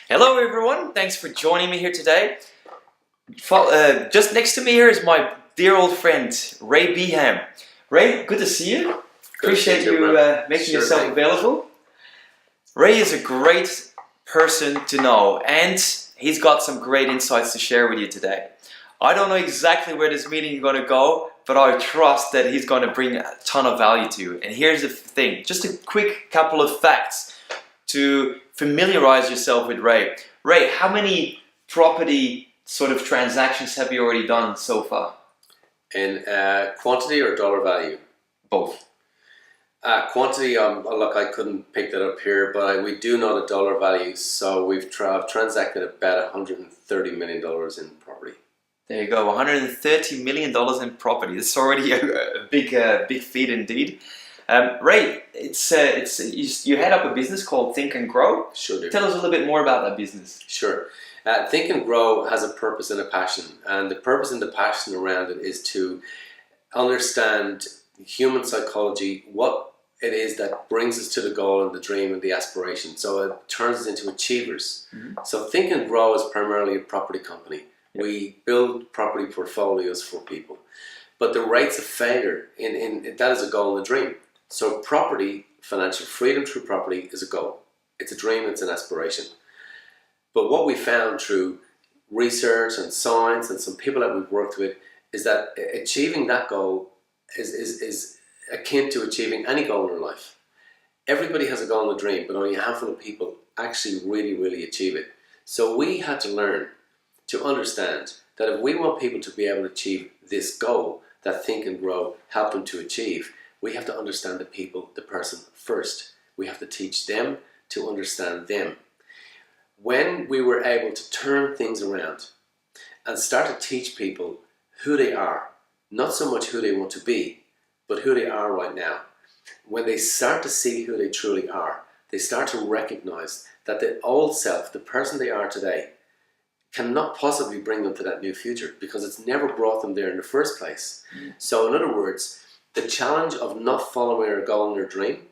Hello everyone, thanks for joining me here today. Just next to me here is my dear old friend, Ray Behan. Ray, good to see you. Appreciate you making yourself available. Ray is a great person to know and he's got some great insights to share with you today. I don't know exactly where this meeting is going to go, but I trust that he's going to bring a ton of value to you. And here's the thing, just a quick couple of facts to familiarize yourself with Ray. Ray, how many property sort of transactions have you already done so far? In quantity or dollar value? Both. Quantity, look, I couldn't pick that up here, but we do know the dollar value. So we've transacted about $130 million in property. There you go, $130 million in property. It's already a big feat indeed. Ray, you head up a business called Think and Grow. Sure do. Tell us a little bit more about that business. Sure. Think and Grow has a purpose and a passion, and the purpose and the passion around it is to understand human psychology, what it is that brings us to the goal and the dream and the aspiration. So it turns us into achievers. Mm-hmm. So Think and Grow is primarily a property company. Yep. We build property portfolios for people, but the rates of failure in that is a goal and a dream. So property, financial freedom through property is a goal. It's a dream, it's an aspiration. But what we found through research and science and some people that we've worked with is that achieving that goal is akin to achieving any goal in their life. Everybody has a goal and a dream, but only a handful of people actually really achieve it. So we had to learn to understand that if we want people to be able to achieve this goal that Think and Grow help them to achieve, we have to understand the person first. We have to teach them to understand them. When we were able to turn things around and start to teach people who they are, not so much who they want to be, but who they are right now, when they start to see who they truly are, they start to recognize that the old self, the person they are today, cannot possibly bring them to that new future because it's never brought them there in the first place. So in other words, the challenge of not following their goal and their dream,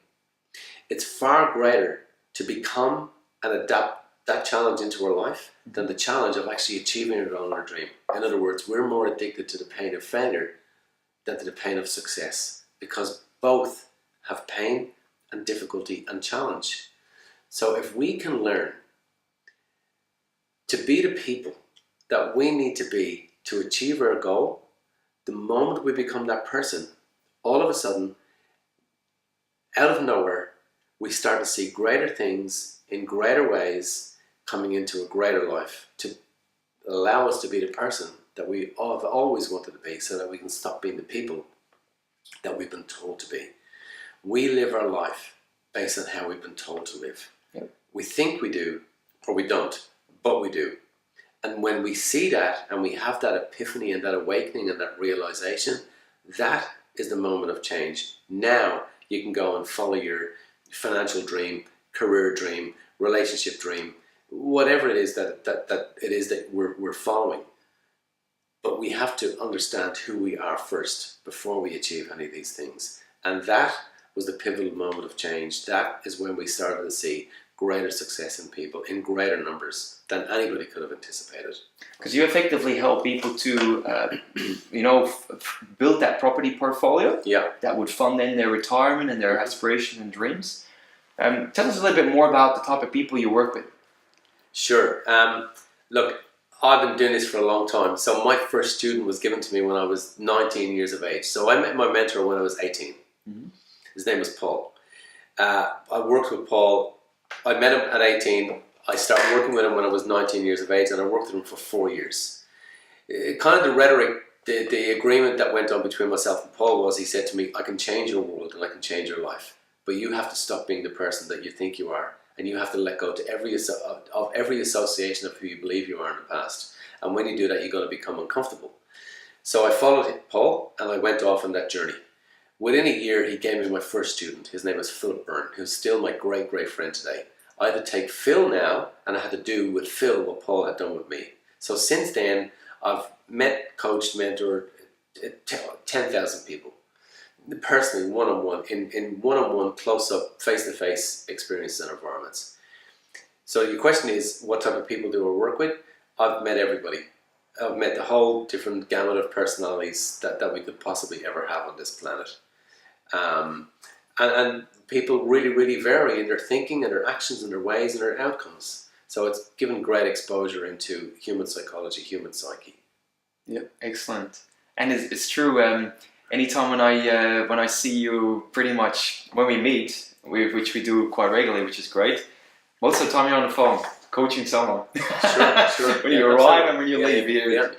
it's far greater to become and adapt that challenge into our life than the challenge of actually achieving our goal and our dream. In other words, we're more addicted to the pain of failure than to the pain of success because both have pain and difficulty and challenge. So if we can learn to be the people that we need to be to achieve our goal, the moment we become that person, all of a sudden, out of nowhere, we start to see greater things in greater ways coming into a greater life to allow us to be the person that we have always wanted to be so that we can stop being the people that we've been told to be. We live our life based on how we've been told to live. Yep. We think we do or we don't, but we do. And when we see that and we have that epiphany and that awakening and that realization, that is the moment of change. Now you can go and follow your financial dream, career dream, relationship dream, whatever it is that we're following. But we have to understand who we are first before we achieve any of these things. And that was the pivotal moment of change. That is when we started to see greater success in people in greater numbers than anybody could have anticipated. Because you effectively help people to, build that property portfolio. Yeah. That would fund in their retirement and their aspirations and dreams. Tell us a little bit more about the type of people you work with. Sure. Look, I've been doing this for a long time. So my first student was given to me when I was 19 years of age. So I met my mentor when I was 18. Mm-hmm. His name was Paul. I worked with Paul. I met him at 18. I started working with him when I was 19 years of age, and I worked with him for 4 years. Kind of the rhetoric, the agreement that went on between myself and Paul was, he said to me, I can change your world and I can change your life, but you have to stop being the person that you think you are, and you have to let go to every association of who you believe you are in the past. And when you do that, you're going to become uncomfortable. So I followed Paul, and I went off on that journey. Within a year, he gave me my first student. His name was Philip Byrne, who's still my great friend today. I had to take Phil now, and I had to do with Phil what Paul had done with me. So since then, I've met, coached, mentored 10,000 people. Personally, one-on-one, in one-on-one, close-up, face-to-face experiences and environments. So your question is, what type of people do I work with? I've met everybody. I've met the whole different gamut of personalities that we could possibly ever have on this planet. And people really, really vary in their thinking and their actions and their ways and their outcomes. So it's given great exposure into human psychology, human psyche. Yeah, excellent. And it's true. Anytime when I see you, pretty much when we meet, which we do quite regularly, which is great. Most of the time you're on the phone coaching someone. Sure. When you arrive and when you leave,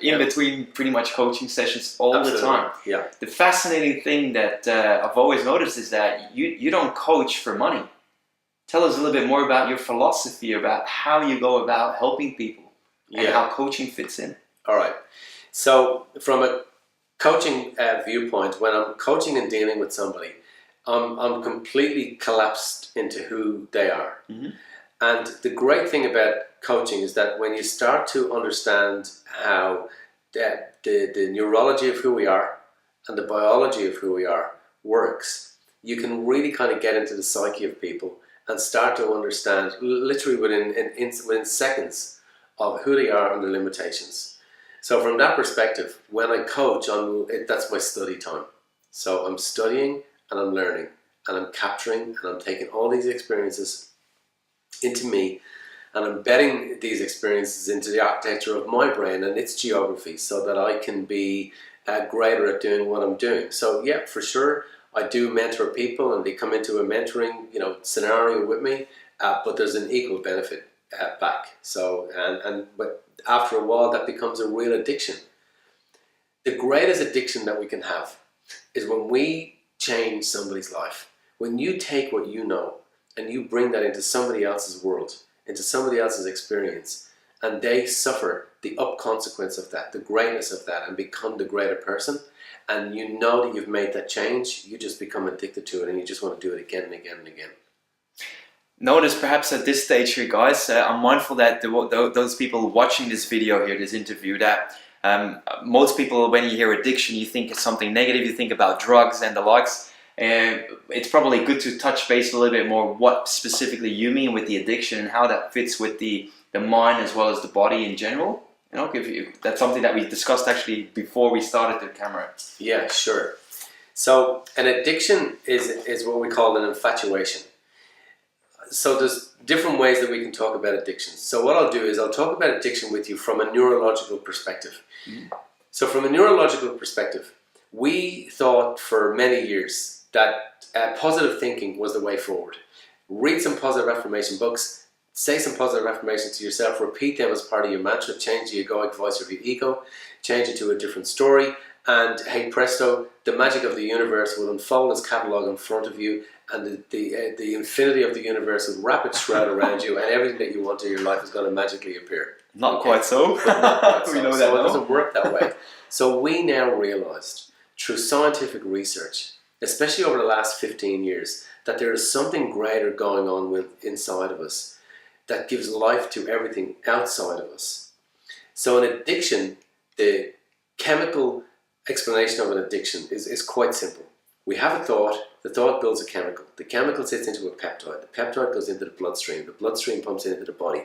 in between pretty much coaching sessions all Absolutely. the time. Yeah. The fascinating thing that I've always noticed is that you don't coach for money. Tell us a little bit more about your philosophy, about how you go about helping people and how coaching fits in. All right. So from a coaching viewpoint, when I'm coaching and dealing with somebody, I'm completely collapsed into who they are. Mm-hmm. And the great thing about coaching is that when you start to understand how the neurology of who we are and the biology of who we are works, you can really kind of get into the psyche of people and start to understand literally within seconds of who they are and their limitations. So from that perspective, when I coach, that's my study time. So I'm studying and I'm learning and I'm capturing and I'm taking all these experiences into me and I'm embedding these experiences into the architecture of my brain and its geography so that I can be greater at doing what I'm doing. So yeah, for sure, I do mentor people and they come into a mentoring scenario with me, but there's an equal benefit back. So but after a while that becomes a real addiction. The greatest addiction that we can have is when we change somebody's life. When you take what you know and you bring that into somebody else's world, into somebody else's experience, and they suffer the up consequence of that, the greatness of that, and become the greater person, and you know that you've made that change, you just become addicted to it and you just want to do it again and again and again. Notice perhaps at this stage here, guys, I'm mindful that those people watching this video here, this interview, that most people, when you hear addiction, you think it's something negative, you think about drugs and the likes. And it's probably good to touch base a little bit more what specifically you mean with the addiction and how that fits with the mind as well as the body in general. That's something that we discussed actually before we started the camera. Yeah, sure. So an addiction is what we call an infatuation. So there's different ways that we can talk about addiction. So what I'll do is I'll talk about addiction with you from a neurological perspective. Mm-hmm. So from a neurological perspective, we thought for many years that positive thinking was the way forward. Read some positive affirmation books, say some positive affirmations to yourself, repeat them as part of your mantra, change the egoic voice of your ego, change it to a different story, and hey presto, the magic of the universe will unfold its catalogue in front of you, and the infinity of the universe will wrap its shroud around you, and everything that you want in your life is going to magically appear. Not quite so. Not quite so. We know that So now. it doesn't work that way. So we now realized through scientific research, especially over the last 15 years, that there is something greater going on inside of us that gives life to everything outside of us. So an addiction, the chemical explanation of an addiction is quite simple. We have a thought, the thought builds a chemical. The chemical sits into a peptide. The peptide goes into the bloodstream pumps into the body.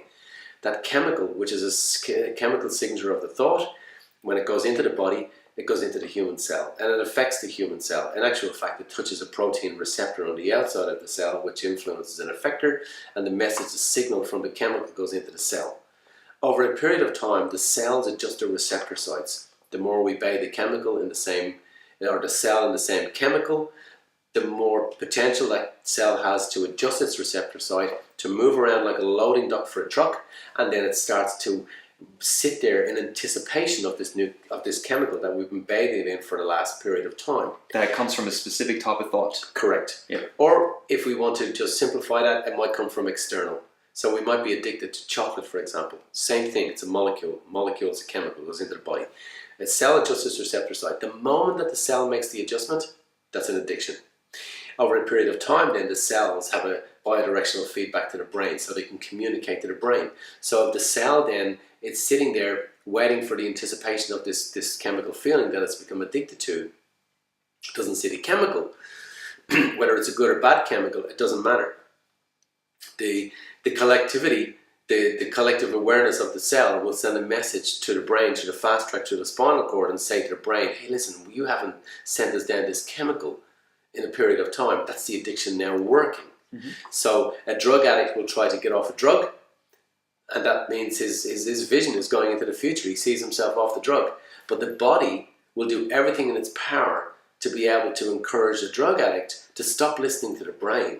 That chemical, which is a chemical signature of the thought, when it goes into the body, it goes into the human cell and it affects the human cell. In actual fact, it touches a protein receptor on the outside of the cell which influences an effector, and the message, the signal from the chemical goes into the cell. Over a period of time, the cells adjust their receptor sites. The more we bathe the chemical in the same, or the cell in the same chemical, the more potential that cell has to adjust its receptor site, to move around like a loading dock for a truck, and then it starts to sit there in anticipation of this chemical that we've been bathing in for the last period of time. That comes from a specific type of thought. Correct. Yeah. Or if we want to just simplify that, it might come from external. So we might be addicted to chocolate, for example. Same thing, it's a molecule. Molecule is a chemical, goes into the body. A cell adjusts its receptor site. The moment that the cell makes the adjustment, that's an addiction. Over a period of time then, the cells have a bidirectional feedback to the brain, so they can communicate to the brain. So if the cell then, it's sitting there waiting for the anticipation of this chemical feeling that it's become addicted to, it doesn't see the chemical. Whether it's a good or bad chemical, it doesn't matter. The collectivity the collective awareness of the cell will send a message to the brain, to the fast track, to the spinal cord, and say to the brain, hey, listen, you haven't sent us down this chemical in a period of time. That's the addiction now working. Mm-hmm. So a drug addict will try to get off a drug, and that means his vision is going into the future. He sees himself off the drug. But the body will do everything in its power to be able to encourage the drug addict to stop listening to the brain,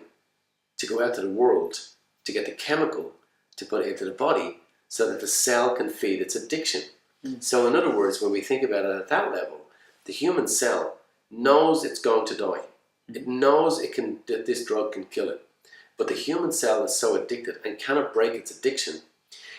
to go out to the world, to get the chemical, to put it into the body so that the cell can feed its addiction. Mm. So in other words, when we think about it at that level, the human cell knows it's going to die. It knows that this drug can kill it. But the human cell is so addicted and cannot break its addiction,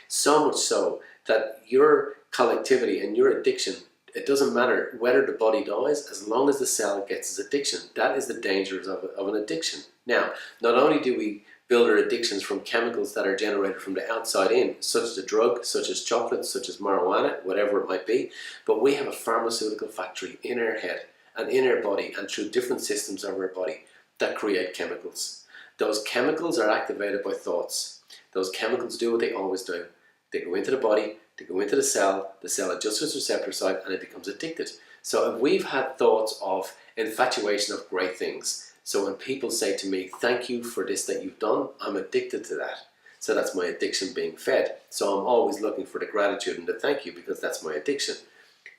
so much so that your collectivity and your addiction, it doesn't matter whether the body dies as long as the cell gets its addiction. That is the dangers of an addiction. Now, not only do we build our addictions from chemicals that are generated from the outside in, such as a drug, such as chocolate, such as marijuana, whatever it might be, but we have a pharmaceutical factory in our head and in our body and through different systems of our body that create chemicals. Those chemicals are activated by thoughts. Those chemicals do what they always do. They go into the body, they go into the cell adjusts its receptor site, and it becomes addicted. So if we've had thoughts of infatuation of great things, so when people say to me, thank you for this that you've done, I'm addicted to that. So that's my addiction being fed. So I'm always looking for the gratitude and the thank you because that's my addiction.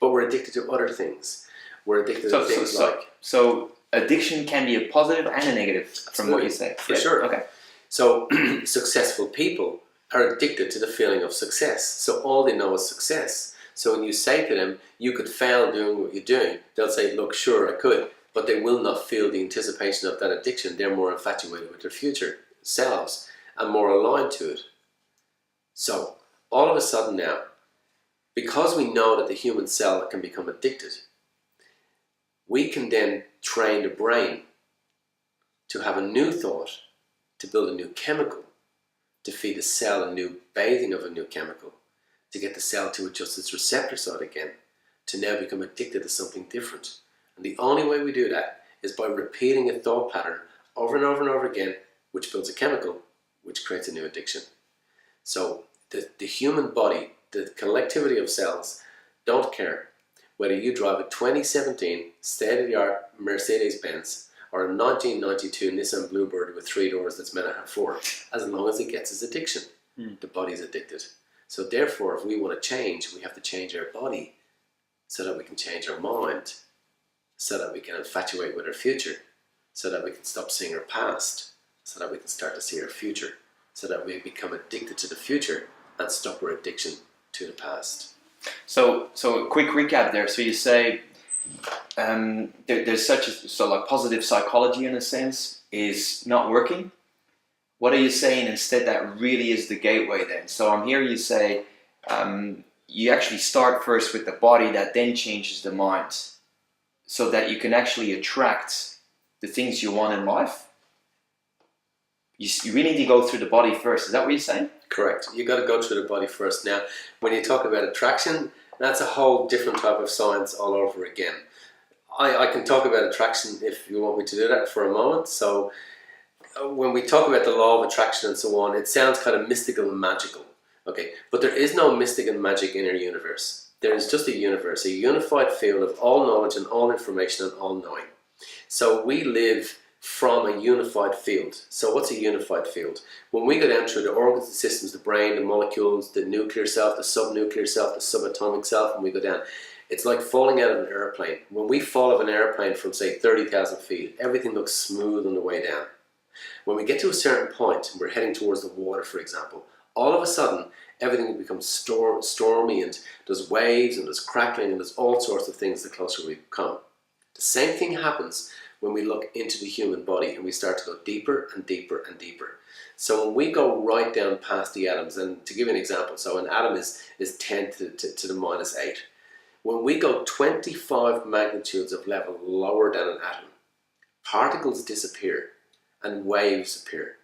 But we're addicted to other things. We're addicted to things like... So addiction can be a positive and a negative from Absolutely. What you say. For sure. Okay. So successful people are addicted to the feeling of success. So all they know is success. So when you say to them, you could fail doing what you're doing, they'll say, look, sure, I could. But they will not feel the anticipation of that addiction. They're more infatuated with their future selves and more aligned to it. So all of a sudden now, because we know that the human cell can become addicted, we can then train the brain to have a new thought, to build a new chemical, to feed the cell a new bathing of a new chemical, to get the cell to adjust its receptor site again, to now become addicted to something different. And the only way we do that is by repeating a thought pattern over and over and over again, which builds a chemical, which creates a new addiction. So the human body, the collectivity of cells, don't care whether you drive a 2017 state-of-the-art Mercedes-Benz or a 1992 Nissan Bluebird with 3 doors that's meant to have 4, as long as it gets its addiction. The body's addicted. So therefore, if we want to change, we have to change our body so that we can change our mind, so that we can infatuate with our future, so that we can stop seeing our past, so that we can start to see our future, so that we become addicted to the future and stop our addiction to the past. So a quick recap there. So you say there's like positive psychology in a sense is not working. What are you saying instead that really is the gateway then? So I'm hearing you say you actually start first with the body that then changes the mind, so that you can actually attract the things you want in life. You really need to go through the body first. Is that what you're saying? Correct. You got to go through the body first. Now, when you talk about attraction, that's a whole different type of science all over again. I can talk about attraction if you want me to do that for a moment. So when we talk about the law of attraction and so on, it sounds kind of mystical and magical. Okay, but there is no mystic and magic in our universe. There is just a universe, a unified field of all knowledge and all information and all knowing. So we live from a unified field. So what's a unified field? When we go down through the organs, the systems, the brain, the molecules, the nuclear self, the subnuclear self, the subatomic self, and we go down, it's like falling out of an airplane. When we fall out of an airplane from, say, 30,000 feet, everything looks smooth on the way down. When we get to a certain point, and we're heading towards the water, for example, all of a sudden, everything becomes stormy, and there's waves, and there's crackling, and there's all sorts of things the closer we come. The same thing happens when we look into the human body and we start to go deeper and deeper and deeper. So when we go right down past the atoms, and to give you an example, so an atom is 10 to the minus 8. When we go 25 magnitudes of level lower than an atom, particles disappear and waves appear.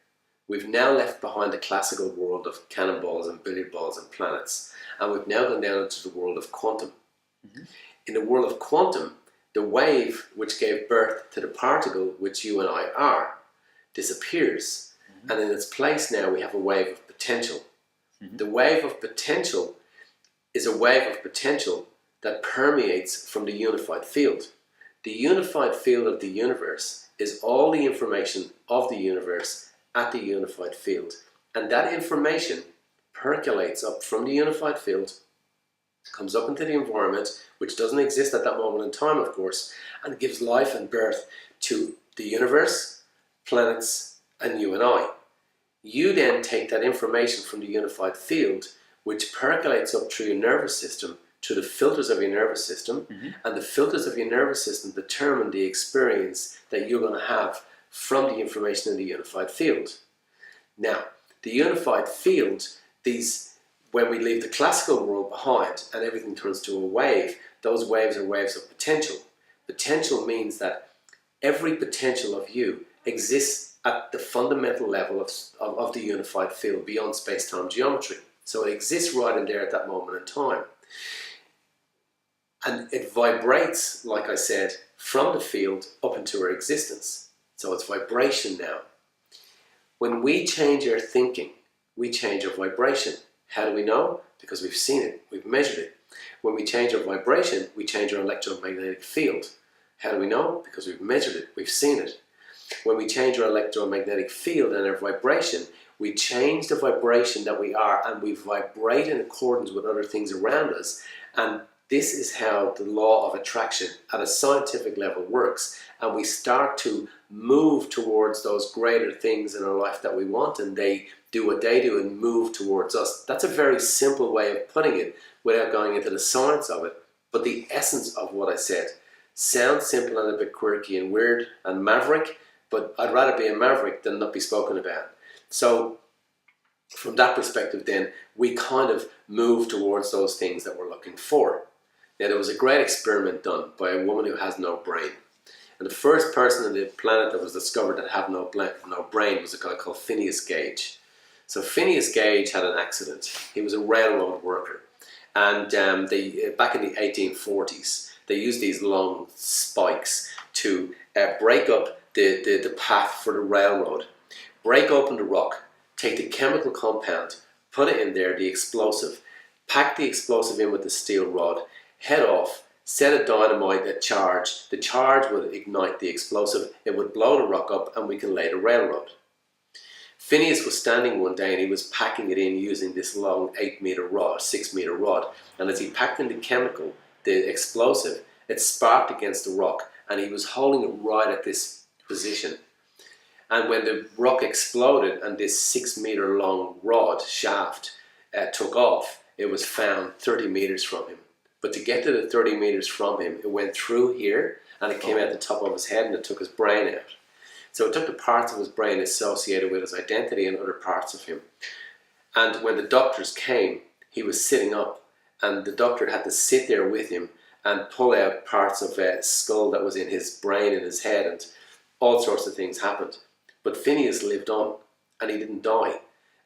We've now left behind the classical world of cannonballs and billiard balls and planets, and we've now gone down into the world of quantum. Mm-hmm. In the world of quantum, the wave which gave birth to the particle which you and I are disappears, and in its place now we have a wave of potential. The wave of potential is a wave of potential that permeates from the unified field. The unified field of the universe is all the information of the universe at the unified field. And that information percolates up from the unified field, comes up into the environment, which doesn't exist at that moment in time, of course, and gives life and birth to the universe, planets, and you and I. You then take that information from the unified field, which percolates up through your nervous system to the filters of your nervous system, and the filters of your nervous system determine the experience that you're going to have from the information in the unified field. Now, the unified field, when we leave the classical world behind and everything turns to a wave, those waves are waves of potential. Potential means that every potential of you exists at the fundamental level of the unified field beyond space-time geometry. So it exists right in there at that moment in time. And it vibrates, like I said, from the field up into our existence. So it's vibration now. When we change our thinking, we change our vibration. How do we know? Because we've seen it, we've measured it. When we change our vibration, we change our electromagnetic field. How do we know? Because we've measured it, we've seen it. When we change our electromagnetic field and our vibration, we change the vibration that we are, and we vibrate in accordance with other things around us. And this is how the law of attraction at a scientific level works. And we start to move towards those greater things in our life that we want, and they do what they do and move towards us. That's a very simple way of putting it without going into the science of it. But the essence of what I said sounds simple and a bit quirky and weird and maverick, but I'd rather be a maverick than not be spoken about. So from that perspective then, we kind of move towards those things that we're looking for. Now, there was a great experiment done by a woman who has no brain. And the first person on the planet that was discovered that had no brain was a guy called Phineas Gage. So Phineas Gage had an accident. He was a railroad worker. And back in the 1840s, they used these long spikes to break up the path for the railroad. Break open the rock, take the chemical compound, put it in there, the explosive, pack the explosive in with the steel rod, head off, set a dynamite, a charge. The charge would ignite the explosive, it would blow the rock up, and we can lay the railroad. Phineas was standing one day and he was packing it in using this long 8-meter rod, 6-meter rod. And as he packed in the chemical, the explosive, it sparked against the rock, and he was holding it right at this position. And when the rock exploded and this 6-meter long rod shaft took off, it was found 30 meters from him. But to get to the 30 meters from him, it went through here and it came out the top of his head and it took his brain out. So it took the parts of his brain associated with his identity and other parts of him. And when the doctors came, he was sitting up, and the doctor had to sit there with him and pull out parts of a skull that was in his brain and his head, and all sorts of things happened. But Phineas lived on, and he didn't die.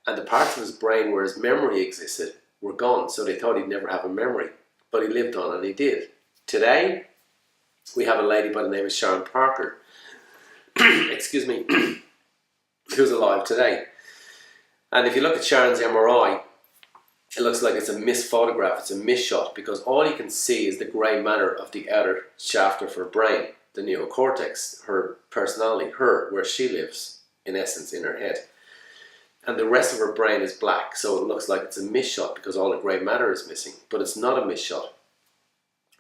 And the parts of his brain where his memory existed were gone, so they thought he'd never have a memory. But he lived on, and he did. Today, we have a lady by the name of Sharon Parker, excuse me, who's alive today. And if you look at Sharon's MRI, it looks like it's a misphotograph, it's a misshot, because all you can see is the grey matter of the outer shaft of her brain, the neocortex, her personality, where she lives, in essence, in her head. And the rest of her brain is black, so it looks like it's a misshot because all the grey matter is missing. But it's not a misshot.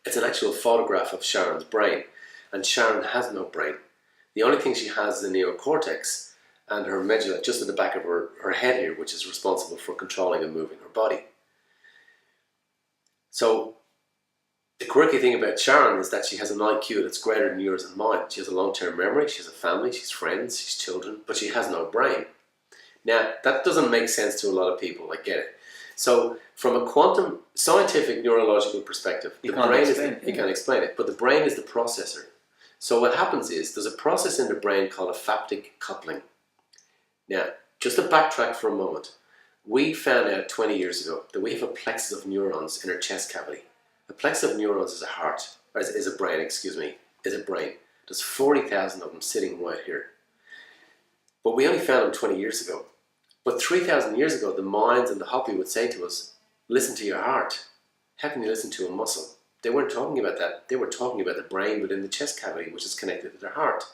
It's an actual photograph of Sharon's brain. And Sharon has no brain. The only thing she has is the neocortex and her medulla just at the back of her head here, which is responsible for controlling and moving her body. So the quirky thing about Sharon is that she has an IQ that's greater than yours and mine. She has a long-term memory, she has a family, she has friends, she has children, but she has no brain. Now, that doesn't make sense to a lot of people, I get it. So, from a quantum scientific neurological perspective, you can't explain it, but the brain is the processor. So what happens is, there's a process in the brain called a haptic coupling. Now, just to backtrack for a moment, we found out 20 years ago that we have a plexus of neurons in our chest cavity. A plexus of neurons is a heart, or is a brain, is a brain. There's 40,000 of them sitting right here. But we only found them 20 years ago. But 3,000 years ago, the minds and the Hopi would say to us, listen to your heart. How can you listen to a muscle? They weren't talking about that. They were talking about the brain within the chest cavity, which is connected to their heart.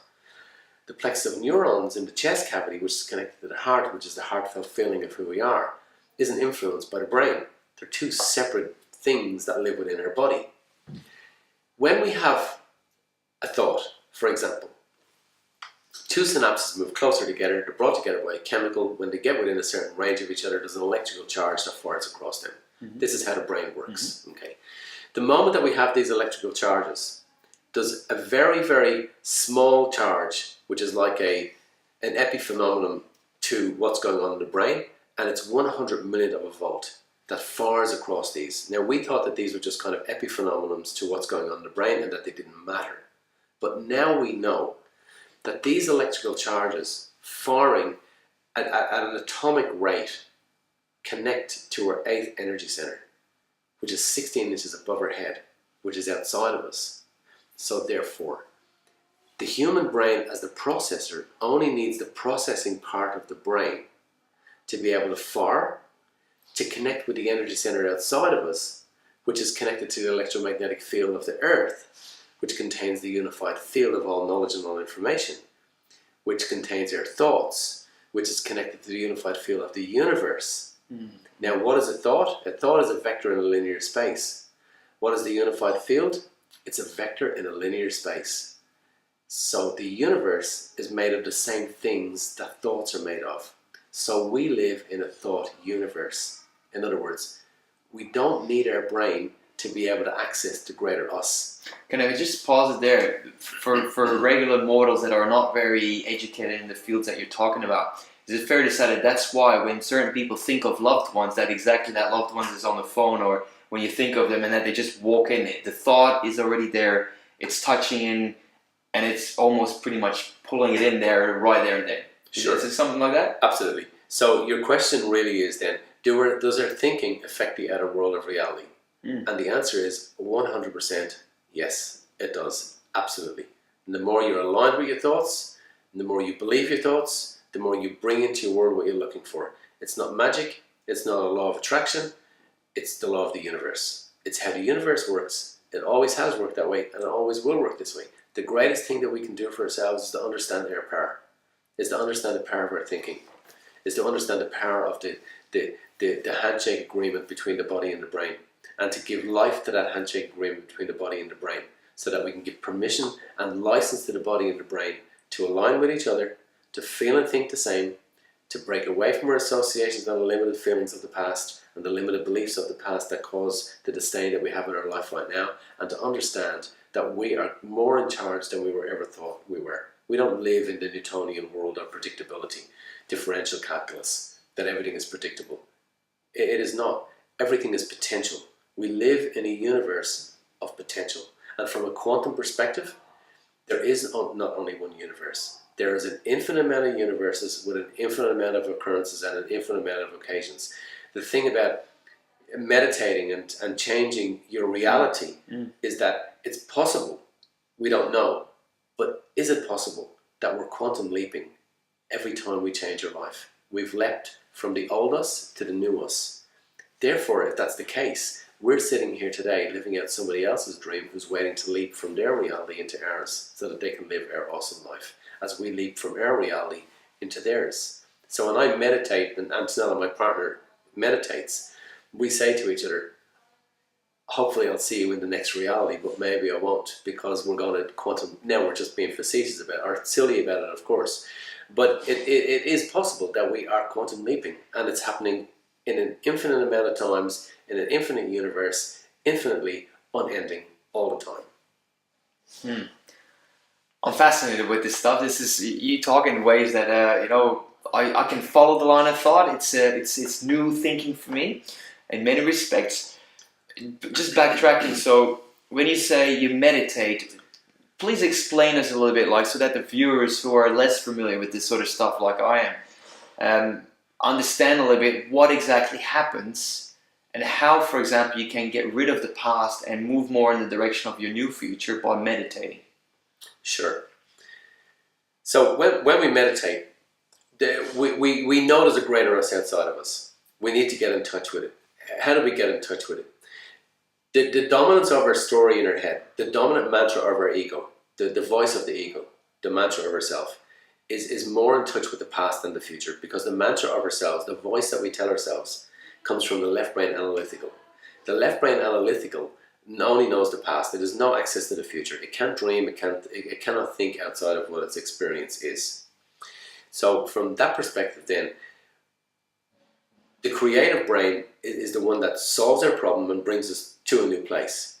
The plexus of neurons in the chest cavity, which is connected to the heart, which is the heartfelt feeling of who we are, isn't influenced by the brain. They're two separate things that live within our body. When we have a thought, for example, two synapses move closer together, they're brought together by a chemical. When they get within a certain range of each other, there's an electrical charge that fires across them. This is how the brain works. Okay. The moment that we have these electrical charges, there's a very, very small charge, which is like an epiphenomenon to what's going on in the brain, and it's 100 millionth of a volt that fires across these. Now, we thought that these were just kind of epiphenomenons to what's going on in the brain and that they didn't matter. But now we know that these electrical charges firing at an atomic rate connect to our 8th energy center, which is 16 inches above our head, which is outside of us. So therefore, the human brain as the processor only needs the processing part of the brain to be able to fire, to connect with the energy center outside of us, which is connected to the electromagnetic field of the earth, which contains the unified field of all knowledge and all information, which contains our thoughts, which is connected to the unified field of the universe. Now, what is a thought? A thought is a vector in a linear space. What is the unified field? It's a vector in a linear space. So the universe is made of the same things that thoughts are made of. So we live in a thought universe. In other words, we don't need our brain to be able to access the greater us. Can I just pause it there? For regular mortals that are not very educated in the fields that you're talking about, is it fair to say that that's why when certain people think of loved ones, that exactly that loved one is on the phone, or when you think of them and that they just walk in, the thought is already there, it's touching in, and it's almost pretty much pulling it in there, right there and then. Sure. Is it something like that? Absolutely. So your question really is then, does our thinking affect the outer world of reality? And the answer is 100% yes, it does. Absolutely. And the more you're aligned with your thoughts, and the more you believe your thoughts, the more you bring into your world what you're looking for. It's not magic. It's not a law of attraction. It's the law of the universe. It's how the universe works. It always has worked that way, and it always will work this way. The greatest thing that we can do for ourselves is to understand our power. Is to understand the power of our thinking. Is to understand the power of the handshake agreement between the body and the brain. And to give life to that handshake agreement between the body and the brain, so that we can give permission and license to the body and the brain to align with each other, to feel and think the same, to break away from our associations and the limited feelings of the past and the limited beliefs of the past that cause the disdain that we have in our life right now, and to understand that we are more in charge than we were ever thought we were. We don't live in the Newtonian world of predictability, differential calculus, that everything is predictable. It is not. Everything is potential. We live in a universe of potential. And from a quantum perspective, there is not only one universe. There is an infinite amount of universes with an infinite amount of occurrences and an infinite amount of occasions. The thing about meditating and changing your reality is that it's possible. We don't know. But is it possible that we're quantum leaping every time we change our life? We've leapt from the old us to the new us. Therefore, if that's the case, we're sitting here today living out somebody else's dream who's waiting to leap from their reality into ours so that they can live our awesome life as we leap from our reality into theirs. So when I meditate, and Antonella, my partner, meditates, we say to each other, hopefully I'll see you in the next reality, but maybe I won't, because we're going to quantum. Now we're just being facetious about it, or silly about it, of course. But it is possible that we are quantum leaping, and it's happening in an infinite amount of times, in an infinite universe, infinitely unending all the time. I'm fascinated with this stuff. This is, you talk in ways that I can follow the line of thought. It's new thinking for me in many respects. Just backtracking, so when you say you meditate, please explain us a little bit, like, so that the viewers who are less familiar with this sort of stuff like I am, understand a little bit what exactly happens and how, for example, you can get rid of the past and move more in the direction of your new future by meditating. Sure. So when we meditate, we know there's a greater us outside of us. We need to get in touch with it. How do we get in touch with it? The dominance of our story in our head, the dominant mantra of our ego, the voice of the ego, the mantra of ourself, is more in touch with the past than the future, because the mantra of ourselves, the voice that we tell ourselves, comes from the left brain analytical. The left brain analytical only knows the past. It has no access to the future. It can't dream. It cannot think outside of what its experience is. So from that perspective, then, the creative brain is the one that solves our problem and brings us to a new place.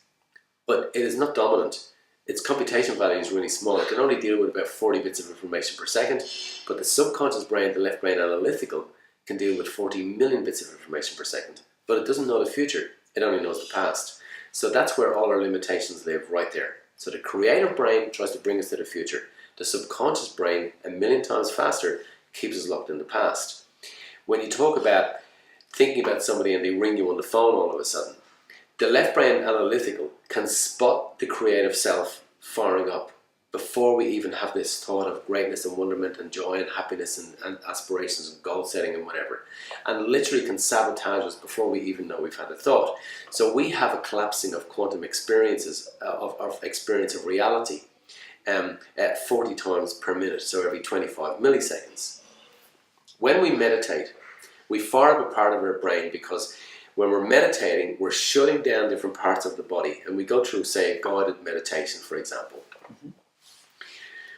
But it is not dominant. Its computation value is really small. It can only deal with about 40 bits of information per second, but the subconscious brain, the left brain analytical, can deal with 40 million bits of information per second. But it doesn't know the future. It only knows the past. So that's where all our limitations live, right there. So the creative brain tries to bring us to the future. The subconscious brain, a million times faster, keeps us locked in the past. When you talk about thinking about somebody and they ring you on the phone all of a sudden, the left brain analytical can spot the creative self firing up before we even have this thought of greatness and wonderment and joy and happiness and aspirations and goal setting and whatever, and literally can sabotage us before we even know we've had a thought. So we have a collapsing of quantum experiences, of experience of reality, at 40 times per minute, so every 25 milliseconds. When we meditate, we fire up a part of our brain, because when we're meditating, we're shutting down different parts of the body, and we go through, say, a guided meditation, for example. Mm-hmm.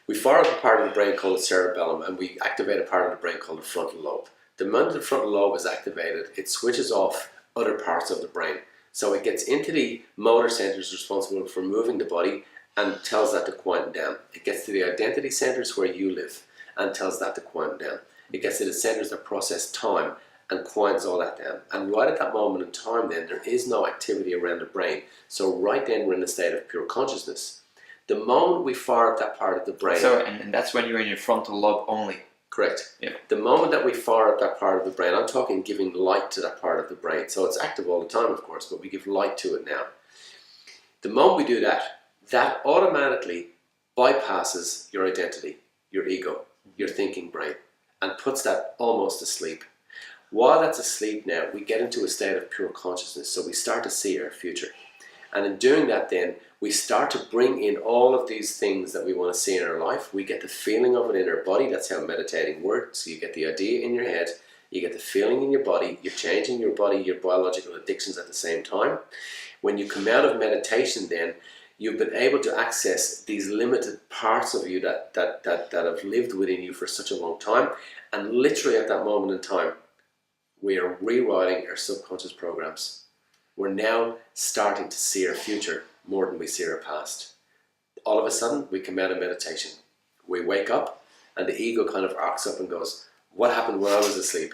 We fire up a part of the brain called the cerebellum, and we activate a part of the brain called the frontal lobe. The moment the frontal lobe is activated, it switches off other parts of the brain. So it gets into the motor centers responsible for moving the body and tells that to quieten down. It gets to the identity centers where you live and tells that to quieten down. It gets to the centers that process time and quiets all that down. And right at that moment in time then, there is no activity around the brain. So right then we're in a state of pure consciousness. The moment we fire up that part of the brain... So, and that's when you're in your frontal lobe only. Correct. Yeah. The moment that we fire up that part of the brain, I'm talking giving light to that part of the brain. So it's active all the time, of course, but we give light to it now. The moment we do that, that automatically bypasses your identity, your ego, your thinking brain, and puts that almost asleep. While that's asleep now, we get into a state of pure consciousness, so we start to see our future. And in doing that then, we start to bring in all of these things that we want to see in our life. We get the feeling of it in our body. That's how meditating works. So you get the idea in your head, you get the feeling in your body, you're changing your body, your biological addictions at the same time. When you come out of meditation then, you've been able to access these limited parts of you that have lived within you for such a long time. And literally at that moment in time, we are rewriting our subconscious programs. We're now starting to see our future more than we see our past. All of a sudden, we come out of meditation. We wake up, and the ego kind of arcs up and goes, what happened when I was asleep?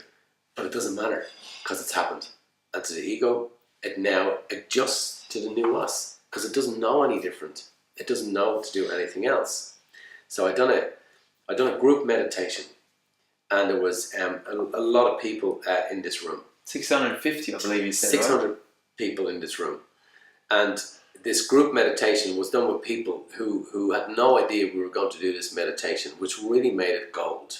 But it doesn't matter, because it's happened. And to the ego, it now adjusts to the new us, because it doesn't know any different. It doesn't know to do anything else. So I done a group meditation, and there was a lot of people in this room. 650, I believe you said, 600 right? people in this room. And this group meditation was done with people who had no idea we were going to do this meditation, which really made it gold.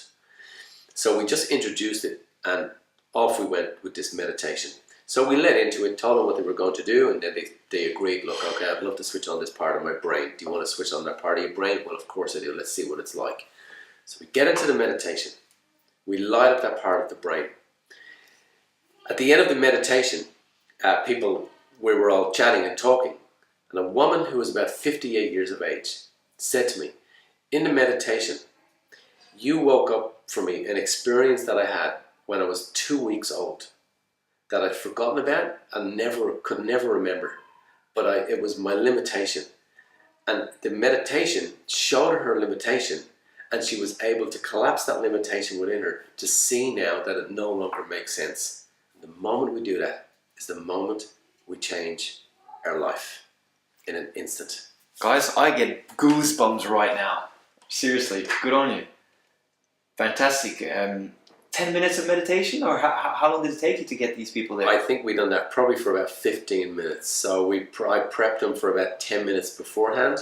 So we just introduced it, and off we went with this meditation. So we led into it, told them what they were going to do, and then they agreed, look, okay, I'd love to switch on this part of my brain. Do you want to switch on that part of your brain? Well, of course I do. Let's see what it's like. So we get into the meditation. We light up that part of the brain. At the end of the meditation, we were all chatting and talking, and a woman who was about 58 years of age said to me, in the meditation, you woke up for me an experience that I had when I was 2 weeks old, that I'd forgotten about and could never remember, but it was my limitation. And the meditation showed her limitation, and she was able to collapse that limitation within her to see now that it no longer makes sense. And the moment we do that is the moment we change our life in an instant. Guys, I get goosebumps right now. Seriously, good on you. Fantastic. 10 minutes of meditation, or how long did it take you to get these people there? I think we done that probably for about 15 minutes. So I prepped them for about 10 minutes beforehand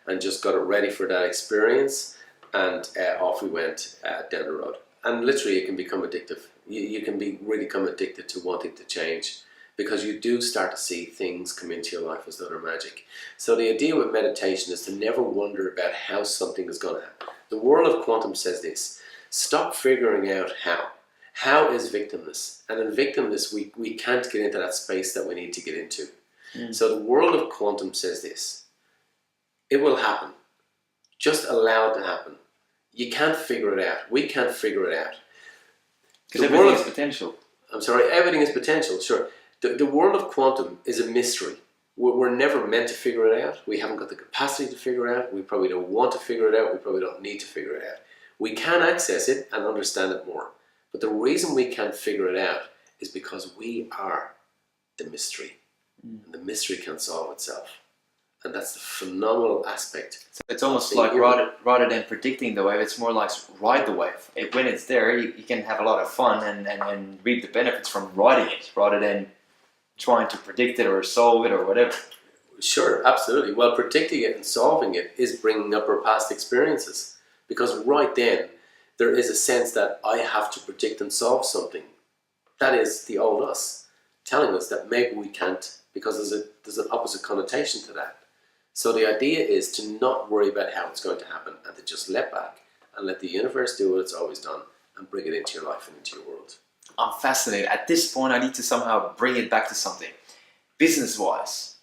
and just got it ready for that experience, and off we went down the road. And literally it can become addictive. You can really become addicted to wanting to change, because you do start to see things come into your life as though they're magic. So the idea with meditation is to never wonder about how something is going to happen. The world of quantum says this: stop figuring out how. How is victimless? And in victimless, we can't get into that space that we need to get into. So the world of quantum says this: it will happen. Just allow it to happen. You can't figure it out. We can't figure it out. Because everything is potential. I'm sorry, everything is potential, sure. The world of quantum is a mystery. We're never meant to figure it out. We haven't got the capacity to figure it out. We probably don't want to figure it out. We probably don't need to figure it out. We can access it and understand it more. But the reason we can't figure it out is because we are the mystery. And the mystery can solve itself. And that's the phenomenal aspect. So it's almost like rather than predicting the wave, it's more like ride the wave. When it's there, you can have a lot of fun and reap the benefits from riding it, rather than trying to predict it or solve it or whatever. Sure, absolutely. Well, predicting it and solving it is bringing up our past experiences. Because right then, there is a sense that I have to predict and solve something. That is the old us telling us that maybe we can't, because there's an opposite connotation to that. So the idea is to not worry about how it's going to happen, and to just let back and let the universe do what it's always done and bring it into your life and into your world. I'm fascinated. At this point, I need to somehow bring it back to something. Business-wise,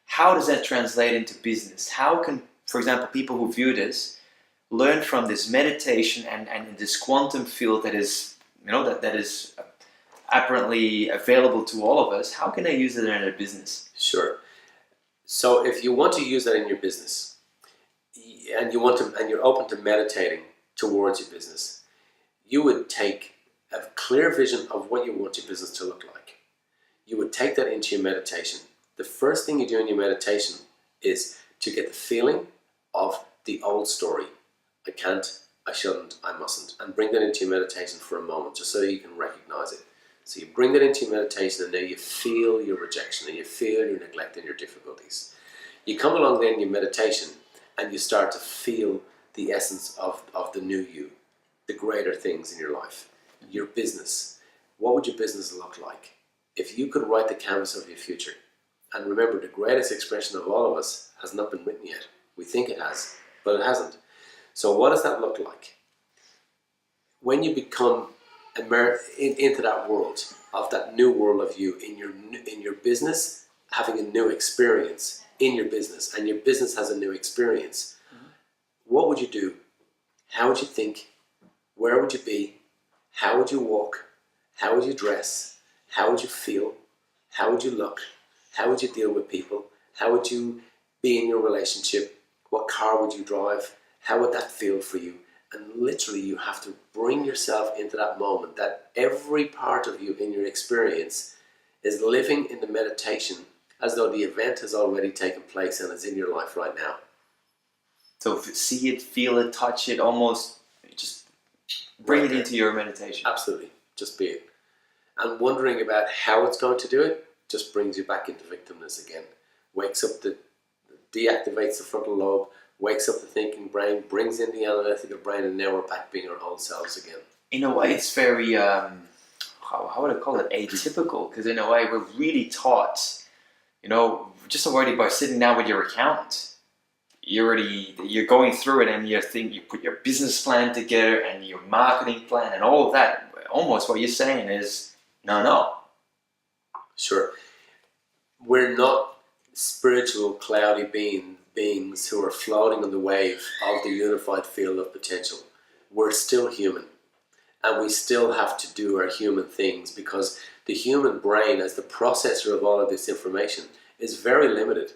how does that translate into business? How can, for example, people who view this learn from this meditation and this quantum field that is, that is apparently available to all of us? How can they use it in their business? Sure. So if you want to use that in your business, and you're open to meditating towards your business, you would take a clear vision of what you want your business to look like. You would take that into your meditation. The first thing you do in your meditation is to get the feeling of the old story. I can't, I shouldn't, I mustn't. And bring that into your meditation for a moment, just so you can recognize it. So you bring that into your meditation, and now you feel your rejection, and you feel your neglect and your difficulties. You come along then in your meditation, and you start to feel the essence of the new you, the greater things in your life. Your business. What would your business look like if you could write the canvas of your future? And remember, the greatest expression of all of us has not been written yet. We think it has, but it hasn't. So what does that look like? When you become into that world, of that new world of you in your business, having a new experience in your business, and your business has a new experience, what would you do? How would you think? Where would you be? How would you walk? How would you dress? How would you feel? How would you look? How would you deal with people? How would you be in your relationship? What car would you drive? How would that feel for you? And literally you have to bring yourself into that moment, that every part of you in your experience is living in the meditation as though the event has already taken place and is in your life right now. So see it, feel it, touch it, almost just bring it into your meditation. Absolutely, just be it. And wondering about how it's going to do it just brings you back into victimness again. Deactivates the frontal lobe, wakes up the thinking brain, brings in the analytical brain, and now we're back being our old selves again. In a way, it's very, how would I call it, atypical, because in a way we're really taught, just already by sitting down with your accountant, you're going through it, and you put your business plan together and your marketing plan and all of that. Almost what you're saying is, no. Sure. We're not spiritual cloudy beings who are floating on the wave of the unified field of potential. We're still human, and we still have to do our human things, because the human brain, as the processor of all of this information, is very limited.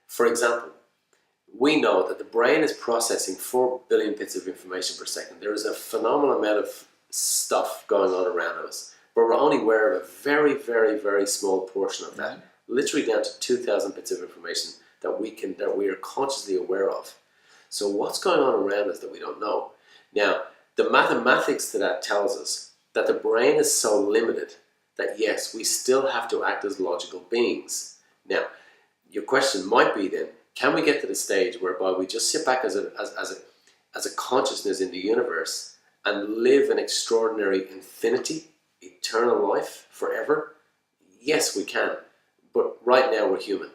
For example, we know that the brain is processing 4 billion bits of information per second. There is a phenomenal amount of stuff going on around us, but we're only aware of a very, very, very small portion of that. Literally down to 2,000 bits of information that we are consciously aware of. So what's going on around us that we don't know? Now, the mathematics to that tells us that the brain is so limited that yes, we still have to act as logical beings. Now, your question might be then, can we get to the stage whereby we just sit back as a consciousness in the universe and live an extraordinary infinity, eternal life, forever? Yes, we can. But right now we're human.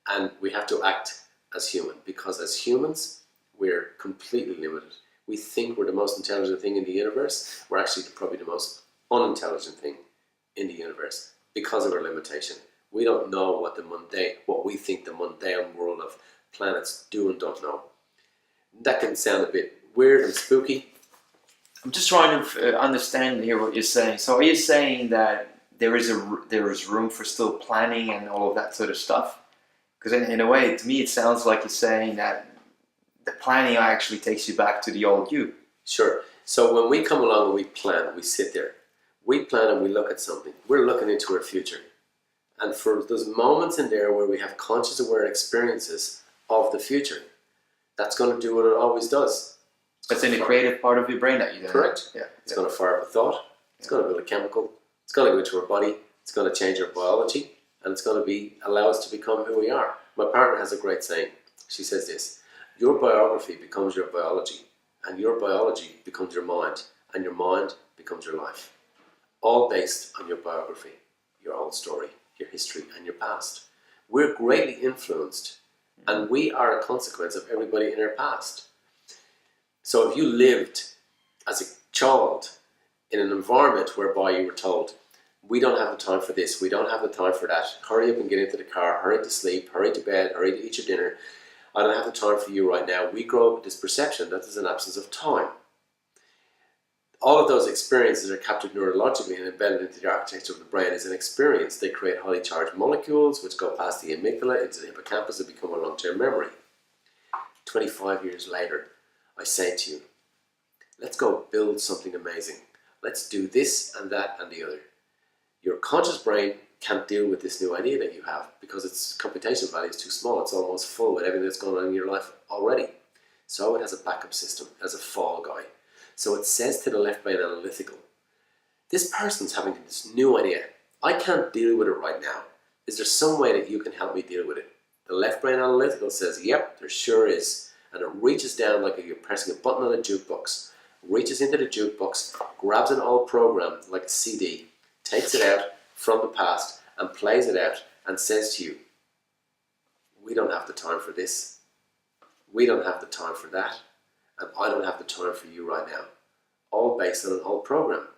And we have to act as human, because as humans, we're completely limited. We think we're the most intelligent thing in the universe. We're actually probably the most unintelligent thing in the universe because of our limitation. We don't know what we think the mundane world of planets do and don't know. That can sound a bit weird and spooky. I'm just trying to understand here what you're saying. So are you saying that there is room for still planning and all of that sort of stuff? Because in a way, to me, it sounds like you're saying that the planning actually takes you back to the old you. Sure. So when we come along and we plan, we sit there. We plan and we look at something. We're looking into our future. And for those moments in there where we have conscious aware experiences of the future, that's going to do what it always does. It's in the creative part of your brain that you do. Correct. Yeah. It's going to fire up a thought. It's going to build a chemical. It's going to go into our body. It's going to change our biology. And it's going to allow us to become who we are. My partner has a great saying. She says this: your biography becomes your biology, and your biology becomes your mind, and your mind becomes your life. All based on your biography, your old story, your history, and your past. We're greatly influenced, and we are a consequence of everybody in our past. So if you lived as a child in an environment whereby you were told, we don't have the time for this, we don't have the time for that, hurry up and get into the car, hurry to sleep, hurry to bed, hurry to eat your dinner, I don't have the time for you right now. We grow up with this perception that there's an absence of time. All of those experiences are captured neurologically and embedded into the architecture of the brain as an experience. They create highly charged molecules which go past the amygdala into the hippocampus and become a long-term memory. 25 years later, I say to you, let's go build something amazing. Let's do this and that and the other. Your conscious brain can't deal with this new idea that you have because its computational value is too small. It's almost full with everything that's going on in your life already. So it has a backup system, it has a fall guy. So it says to the left brain analytical, this person's having this new idea. I can't deal with it right now. Is there some way that you can help me deal with it? The left brain analytical says, yep, there sure is. And it reaches down like you're pressing a button on a jukebox, reaches into the jukebox, grabs an old program like a CD, takes it out from the past and plays it out and says to you, we don't have the time for this. We don't have the time for that. And I don't have the time for you right now. All based on an old program.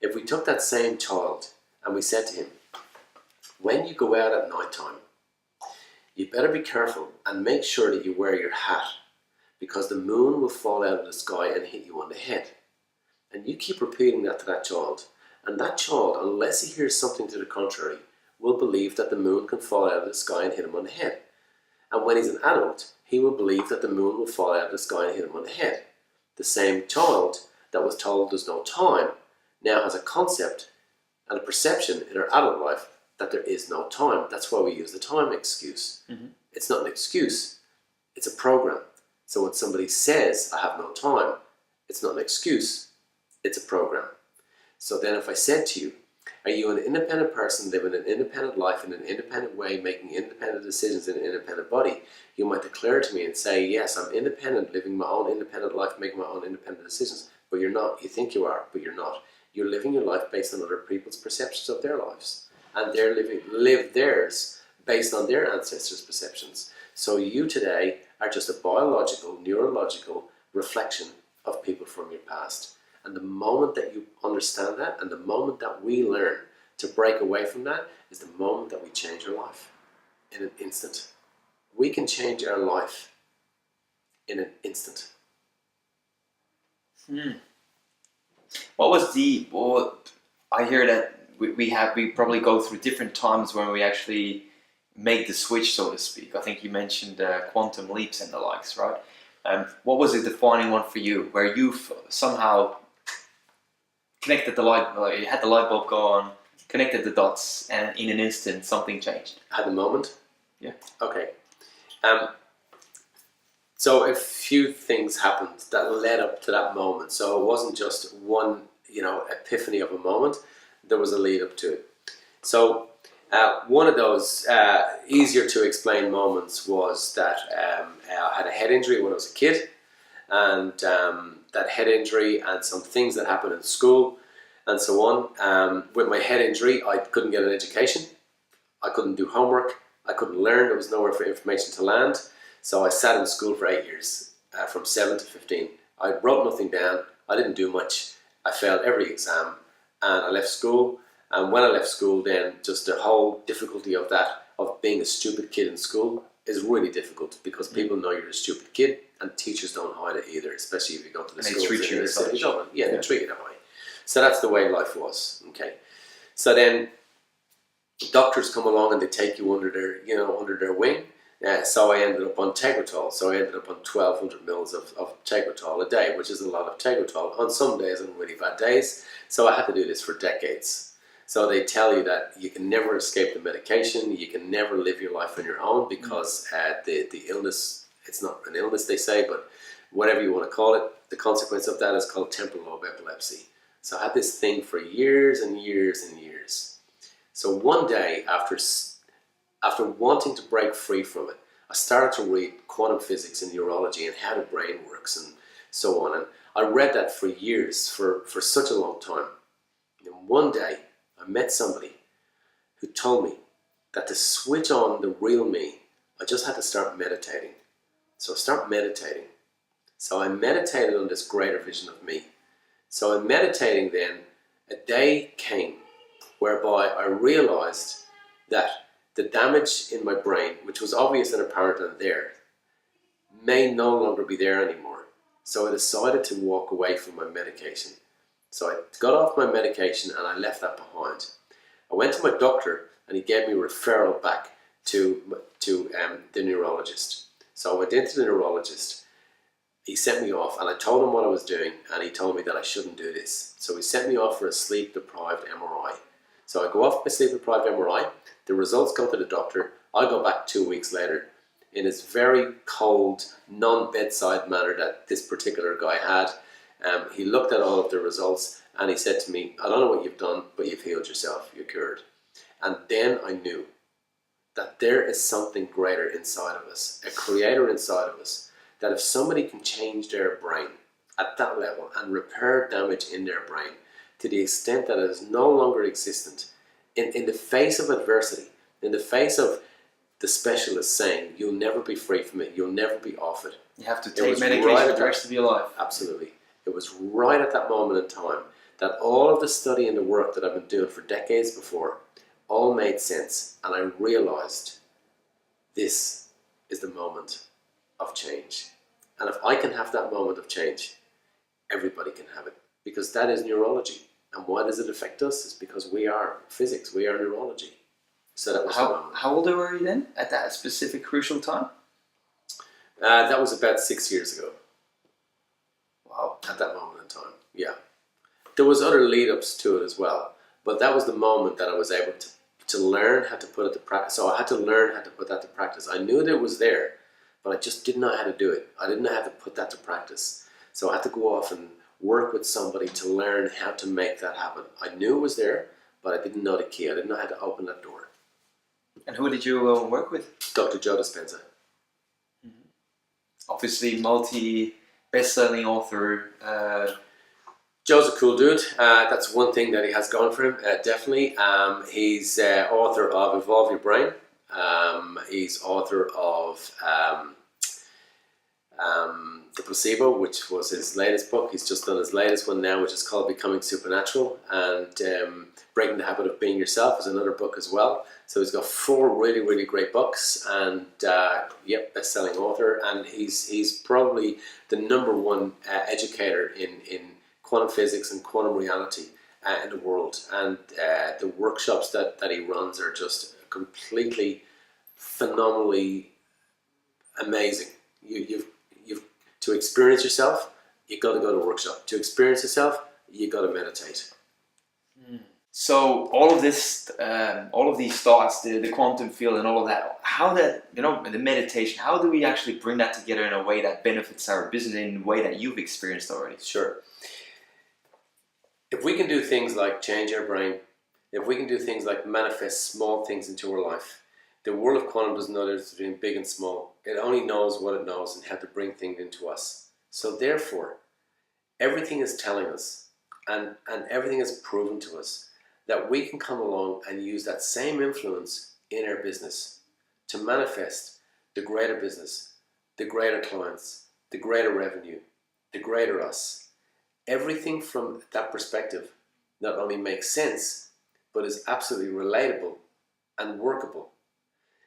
If we took that same child and we said to him, when you go out at night time, you better be careful and make sure that you wear your hat because the moon will fall out of the sky and hit you on the head. And you keep repeating that to that child. And that child, unless he hears something to the contrary, will believe that the moon can fall out of the sky and hit him on the head. And when he's an adult, he will believe that the moon will fall out of the sky and hit him on the head. The same child that was told there's no time now has a concept and a perception in her adult life that there is no time. That's why we use the time excuse. Mm-hmm. It's not an excuse, it's a program. So when somebody says, I have no time, it's not an excuse, it's a program. So then if I said to you, are you an independent person living an independent life in an independent way, making independent decisions in an independent body? You might declare to me and say, yes, I'm independent, living my own independent life, making my own independent decisions. But you're not. You think you are, but you're not. You're living your life based on other people's perceptions of their lives. And they're live theirs based on their ancestors' perceptions. So you today are just a biological, neurological reflection of people from your past. And the moment that you understand that, and the moment that we learn to break away from that, is the moment that we change our life in an instant. We can change our life in an instant. What was I hear that we probably go through different times when we actually make the switch, so to speak. I think you mentioned quantum leaps and the likes, right? What was the defining one for you, where you somehow connected the light, you had the light bulb go on, connected the dots, and in an instant something changed? At the moment? Yeah. Okay. So a few things happened that led up to that moment. So it wasn't just one, epiphany of a moment. There was a lead up to it. So one of those easier to explain moments was that I had a head injury when I was a kid. and that head injury and some things that happened in school and so on. With my head injury, I couldn't get an education. I couldn't do homework. I couldn't learn. There was nowhere for information to land. So I sat in school for 8 years, from 7 to 15. I wrote nothing down. I didn't do much. I failed every exam, and I left school. And when I left school, then just the whole difficulty of that, of being a stupid kid in school, is really difficult because people know you're a stupid kid, and teachers don't hide it either, especially if you go to the And they schools. treat you as such. They treat you that way. So that's the way life was. Okay. So then doctors come along and they take you under their wing. So I ended up on Tegretol. So I ended up on 1,200 mils of Tegretol a day, which is a lot of Tegretol on some days and really bad days. So I had to do this for decades. So they tell you that you can never escape the medication, you can never live your life on your own because the illness, it's not an illness they say, but whatever you want to call it, the consequence of that is called temporal lobe epilepsy. So I had this thing for years and years and years. So one day, after wanting to break free from it, I started to read quantum physics and neurology and how the brain works and so on. And I read that for years, for such a long time. And one day, I met somebody who told me that to switch on the real me, I just had to start meditating. So I started meditating. So I meditated on this greater vision of me. So in meditating then, a day came whereby I realized that the damage in my brain, which was obvious and apparent and there, may no longer be there anymore. So I decided to walk away from my medication. So I got off my medication and I left that behind. I went to my doctor and he gave me a referral back to the neurologist. So I went into the neurologist. He sent me off and I told him what I was doing and he told me that I shouldn't do this. So he sent me off for a sleep-deprived MRI. So I go off my sleep-deprived MRI. The results go to the doctor. I go back 2 weeks later in this very cold, non-bedside manner that this particular guy had. He looked at all of the results and he said to me, I don't know what you've done, but you've healed yourself, you're cured. And then I knew that there is something greater inside of us, a creator inside of us, that if somebody can change their brain at that level and repair damage in their brain to the extent that it is no longer existent, in the face of adversity, in the face of the specialist saying, you'll never be free from it, you'll never be off it. You have to take medication for the rest of your life. Absolutely. It was right at that moment in time that all of the study and the work that I've been doing for decades before all made sense, and I realized this is the moment of change. And if I can have that moment of change, everybody can have it, because that is neurology. And why does it affect us? It's because we are physics, we are neurology. So that was the moment. How old were you then at that specific crucial time? That was about 6 years ago. Wow. At that moment in time, yeah. There was other lead-ups to it as well, but that was the moment that I was able to learn how to put it to practice. So I had to learn how to put that to practice. I knew that it was there, but I just didn't know how to do it. I didn't know how to put that to practice. So I had to go off and work with somebody to learn how to make that happen. I knew it was there, but I didn't know the key. I didn't know how to open that door. And who did you work with? Dr. Joe Dispenza. Obviously, best-selling author. Joe's a cool dude. That's one thing that he has going for him, definitely. He's author of Evolve Your Brain. He's author of The Placebo, which was his latest book. He's just done his latest one now, which is called Becoming Supernatural. And Breaking the Habit of Being Yourself is another book as well. So he's got 4 really, really great books, and best-selling author. And he's probably the #1 educator in quantum physics and quantum reality in the world. And the workshops that he runs are just completely, phenomenally amazing. You've to experience yourself, you've got to go to a workshop. To experience yourself, you've got to meditate. So all of this, all of these thoughts, the quantum field and all of that, how that, the meditation, how do we actually bring that together in a way that benefits our business in a way that you've experienced already? Sure. If we can do things like change our brain, if we can do things like manifest small things into our life, the world of quantum doesn't know the difference between big and small. It only knows what it knows and how to bring things into us. So therefore, everything is telling us, and everything is proven to us, that we can come along and use that same influence in our business to manifest the greater business, the greater clients, the greater revenue, the greater us. Everything from that perspective not only makes sense, but is absolutely relatable and workable.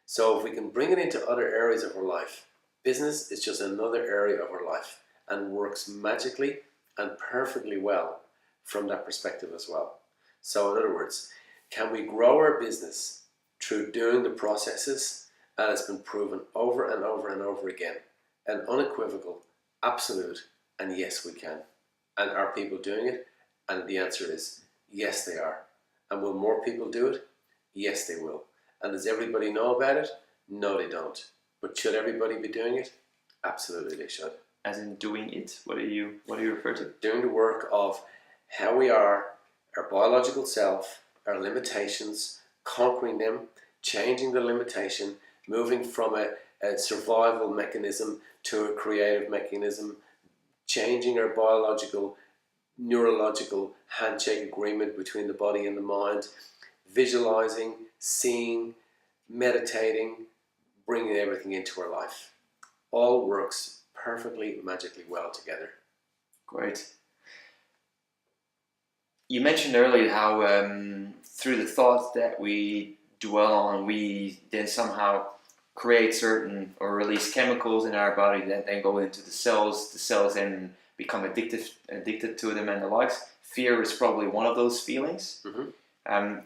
So if we can bring it into other areas of our life, business is just another area of our life and works magically and perfectly well from that perspective as well. So in other words, can we grow our business through doing the processes? And it's been proven over and over and over again, an unequivocal, absolute, and yes, we can. And are people doing it? And the answer is yes, they are. And will more people do it? Yes, they will. And does everybody know about it? No, they don't. But should everybody be doing it? Absolutely, they should. As in doing it? What do you refer to? Doing the work of how we are, our biological self, our limitations, conquering them, changing the limitation, moving from a survival mechanism to a creative mechanism, changing our biological, neurological handshake agreement between the body and the mind, visualizing, seeing, meditating, bringing everything into our life. All works perfectly, magically well together. Great. You mentioned earlier how through the thoughts that we dwell on, we then somehow create certain or release chemicals in our body that then go into the cells. The cells then become addicted to them and the likes. Fear is probably one of those feelings. Mm-hmm.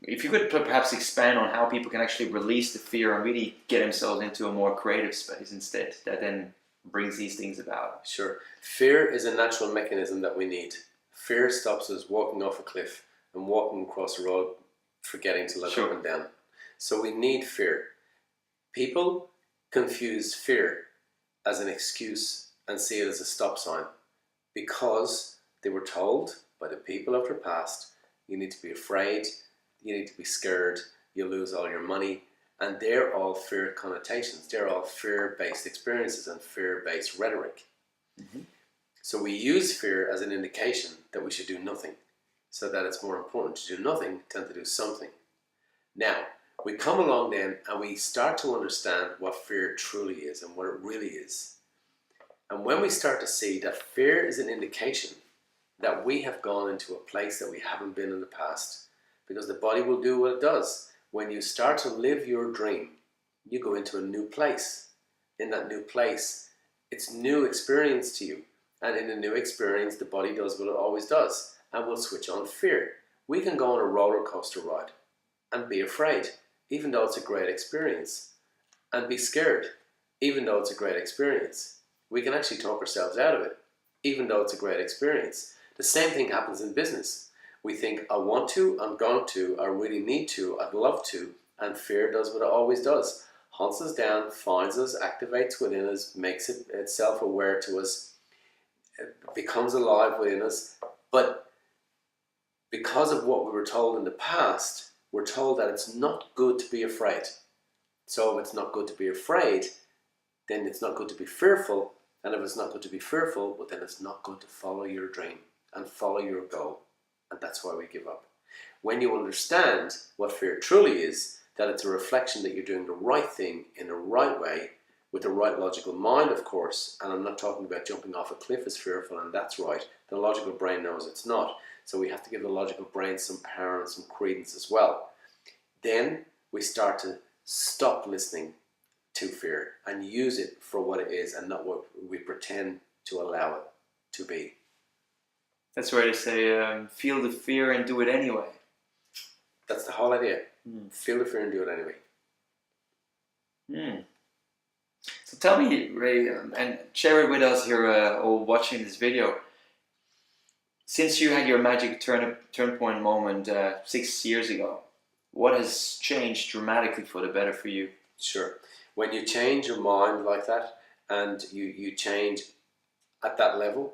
If you could perhaps expand on how people can actually release the fear and really get themselves into a more creative space instead, that then brings these things about. Sure. Fear is a natural mechanism that we need. Fear stops us walking off a cliff and walking across a road forgetting to look up and down. So we need fear. People confuse fear as an excuse and see it as a stop sign because they were told by the people of their past, you need to be afraid, you need to be scared, you'll lose all your money, and they're all fear connotations. They're all fear-based experiences and fear-based rhetoric. Mm-hmm. So we use fear as an indication that we should do nothing, so that it's more important to do nothing than to do something. Now, we come along then and we start to understand what fear truly is and what it really is. And when we start to see that fear is an indication that we have gone into a place that we haven't been in the past, because the body will do what it does. When you start to live your dream, you go into a new place. In that new place, it's new experience to you. And in a new experience, the body does what it always does and will switch on fear. We can go on a roller coaster ride and be afraid, even though it's a great experience, and be scared, even though it's a great experience. We can actually talk ourselves out of it, even though it's a great experience. The same thing happens in business. We think, I want to, I'm going to, I really need to, I'd love to, and fear does what it always does. Hunts us down, finds us, activates within us, makes itself aware to us, it becomes alive within us. But because of what we were told in the past, we're told that it's not good to be afraid. So if it's not good to be afraid, then it's not good to be fearful. And if it's not good to be fearful, well, then it's not good to follow your dream and follow your goal. And that's why we give up. When you understand what fear truly is, that it's a reflection that you're doing the right thing in the right way, with the right logical mind, of course, and I'm not talking about jumping off a cliff is fearful, and that's right. The logical brain knows it's not. So we have to give the logical brain some power and some credence as well. Then we start to stop listening to fear and use it for what it is and not what we pretend to allow it to be. That's where they say, feel the fear and do it anyway. That's the whole idea. Feel the fear and do it anyway. So tell me, Ray, and share it with us here all watching this video. Since you had your magic turn point moment 6 years ago, what has changed dramatically for the better for you? Sure. When you change your mind like that, and you change at that level,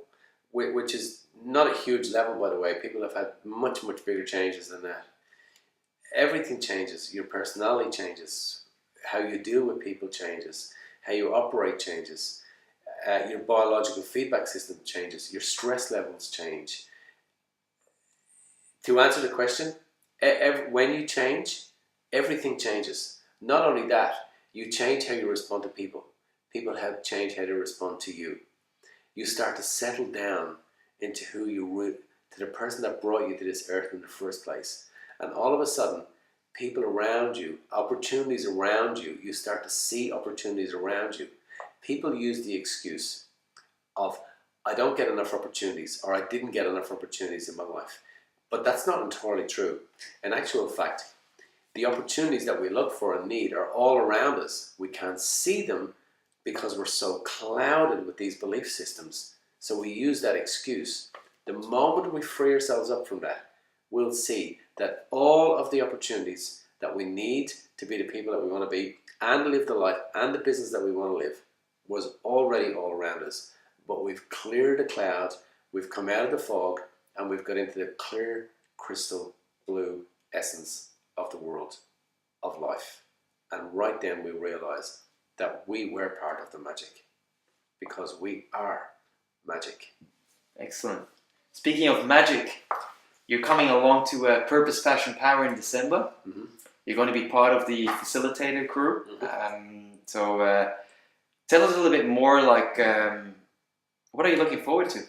which is not a huge level, by the way. People have had much, much bigger changes than that. Everything changes. Your personality changes. How you deal with people changes. How you operate changes. your biological feedback system changes, your stress levels change. To answer the question, when you change, everything changes. Not only that, you change how you respond to people. People have changed how they respond to you. You start to settle down into to the person that brought you to this earth in the first place. And all of a sudden, people around you, opportunities around you, you start to see opportunities around you. People use the excuse of, I don't get enough opportunities, or I didn't get enough opportunities in my life. But that's not entirely true. In actual fact, the opportunities that we look for and need are all around us. We can't see them because we're so clouded with these belief systems. So we use that excuse. The moment we free ourselves up from that, we'll see that all of the opportunities that we need to be the people that we want to be and live the life and the business that we want to live was already all around us. But we've cleared the cloud, we've come out of the fog, and we've got into the clear, crystal blue essence of the world, of life. And right then we realize that we were part of the magic, because we are magic. Excellent. Speaking of magic, you're coming along to Purpose, Passion, Power in December. Mm-hmm. You're going to be part of the facilitator crew. Mm-hmm. So tell us a little bit more, like, what are you looking forward to?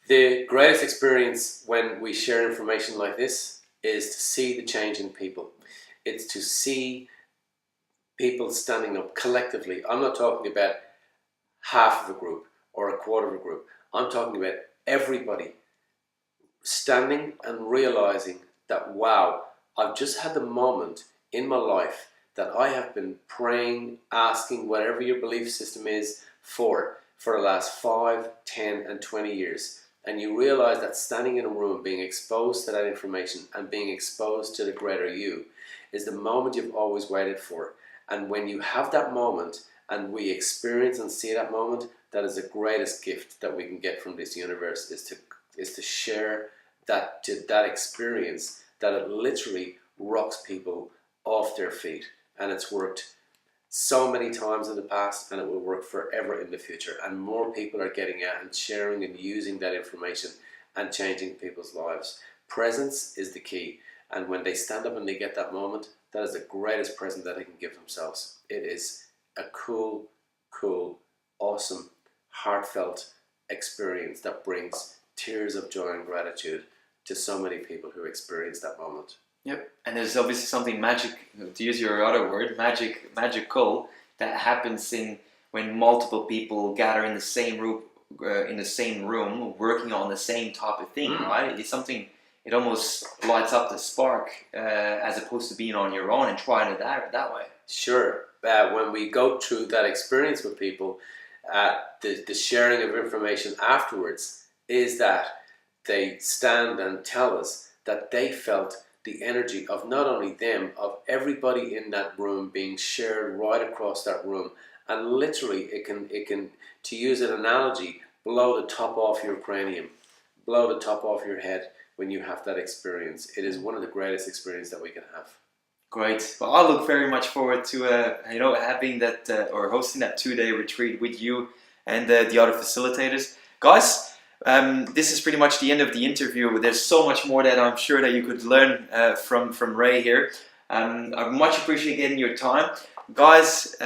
The greatest experience when we share information like this is to see the change in people. It's to see people standing up collectively. I'm not talking about half of a group or a quarter of a group. I'm talking about everybody standing and realizing that, wow, I've just had the moment in my life that I have been praying, asking, whatever your belief system is, for the last 5, 10 and 20 years. And you realize that standing in a room, being exposed to that information and being exposed to the greater you is the moment you've always waited for. And when you have that moment and we experience and see that moment, that is the greatest gift that we can get from this universe, is to share that experience, that it literally rocks people off their feet. And it's worked so many times in the past, and it will work forever in the future. And more people are getting out and sharing and using that information and changing people's lives. Presence is the key. And when they stand up and they get that moment, that is the greatest present that they can give themselves. It is a cool, awesome, heartfelt experience that brings tears of joy and gratitude to so many people who experience that moment. Yep, and there's obviously something magic, to use your other word, magical, that happens when multiple people gather in the same room, working on the same type of thing, right? It's something. It almost lights up the spark, as opposed to being on your own and trying it that way. Sure, when we go through that experience with people, the sharing of information afterwards is that they stand and tell us that they felt the energy of not only them, of everybody in that room being shared right across that room. And literally it can, to use an analogy, blow the top off your cranium, blow the top off your head when you have that experience. It is one of the greatest experiences that we can have. Great. Well, I look very much forward to having that or hosting that 2-day retreat with you and the other facilitators. Guys, this is pretty much the end of the interview. There's so much more that I'm sure that you could learn from Ray here. I much appreciate getting your time, guys.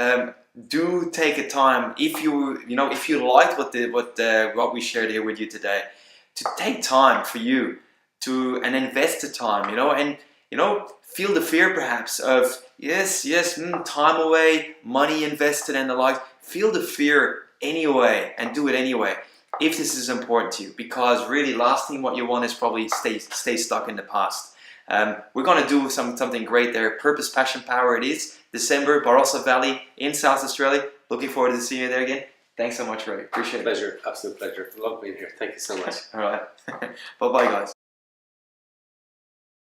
Do take a time if you liked what we shared here with you today, to take time for you and invest the time, and feel the fear perhaps of time away, money invested and the like. Feel the fear anyway and do it anyway, if this is important to you, because really last thing what you want is probably stay stuck in the past. We're going to do something great there. Purpose, Passion, Power it is. December, Barossa Valley in South Australia. Looking forward to seeing you there again. Thanks so much, Ray. Appreciate it. Pleasure. Absolute pleasure. Love being here. Thank you so much. All right. Bye-bye, guys.